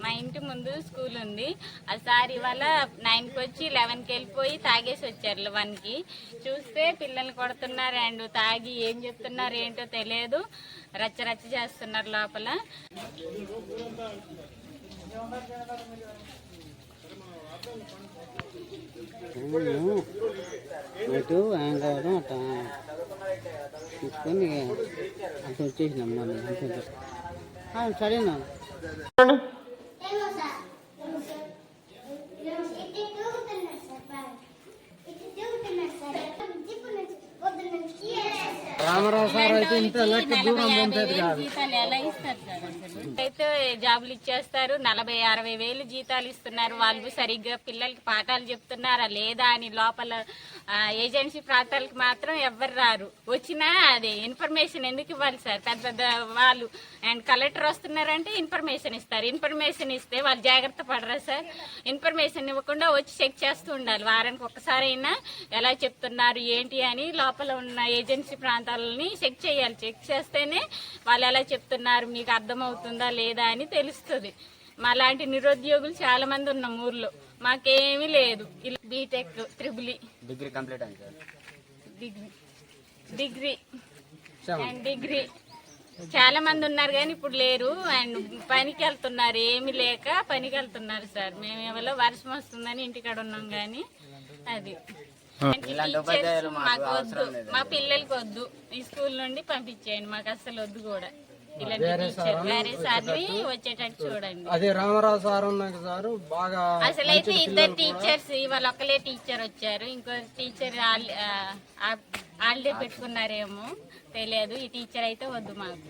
మా ఇంటి ముందు స్కూల్ ఉంది. ఆ సార్ ఇవాళ 9కి వచ్చి 11కి వెళ్ళిపోయి తాగేసి వచ్చారు 1కి. చూస్తే పిల్లల్ని కొడుతున్నారు అండ్ తాగి ఏం చెప్తున్నారు ఏంటో తెలియదు, రచ్చ రచ్చ చేస్తున్నారు లోపల. ఇటు ఆయన కావడం అట్లా తీసుకొని అట్లా వచ్చేసినాం మనం సరేనా. రామారావు సార్ అయితే ఇంత దూరం పంపేది కాదు. జీతాలు ఎలా ఇస్తారు సార్? అసలు అయితే జాబులు ఇచ్చేస్తారు, 40-60 వేలు జీతాలు ఇస్తున్నారు. వాళ్ళు సరిగ్గా పిల్లలకి పాఠాలు చెప్తున్నారా లేదా అని లోపల ఏజెన్సీ ప్రాంతాలకు మాత్రం ఎవ్వరు రారు. వచ్చినా అదే ఇన్ఫర్మేషన్ ఎందుకు ఇవ్వాలి సార్? పెద్ద పెద్ద వాళ్ళు అండ్ కలెక్టర్ వస్తున్నారంటే ఇన్ఫర్మేషన్ ఇస్తారు. ఇన్ఫర్మేషన్ ఇస్తే వాళ్ళు జాగ్రత్త పడరా సార్? ఇన్ఫర్మేషన్ ఇవ్వకుండా వచ్చి చెక్ చేస్తూ ఉండాలి. వారానికి ఒక్కసారి అయినా ఎలా చెప్తున్నారు ఏంటి అని లోపల ఉన్న ఏజెన్సీ ప్రాంతాలని చెక్ చేయాలి. చెక్ చేస్తేనే వాళ్ళు ఎలా చెప్తున్నారు మీకు అర్థమవుతుందా లేదా అని తెలుస్తుంది. మా లాంటి నిరుద్యోగులు చాలా మంది ఉన్నాం ఊర్లో, మాకేమీ లేదు. బీటెక్, త్రిబుల్ డిగ్రీ కంప్లీట్ అయింది సార్. డిగ్రీ అండ్ డిగ్రీ చాలా మంది ఉన్నారు కానీ ఇప్పుడు లేరు. అండ్ పనికి వెళ్తున్నారు, ఏమి లేక పనికి వెళ్తున్నారు సార్. మేము ఎవరో వర్షం వస్తుందని ఇంటికాడ ఉన్నాం కానీ అది మాకు వద్దు, మా పిల్లలకి వద్దు. ఈ స్కూల్ నుండి పంపించేయండి, మాకు అసలు వద్దు కూడా. వేరే సార్ని వచ్చేటట్టు చూడండి. అదే రామారావు సార్ ఉన్నాక సార్ బాగా అసలు అయితే 2 టీచర్స్ ఇవాళ ఒక్కలే టీచర్ వచ్చారు, ఇంకో టీచర్ హాలిడే పెట్టుకున్నారేమో తెలియదు. ఈ టీచర్ అయితే వద్దు మాకు.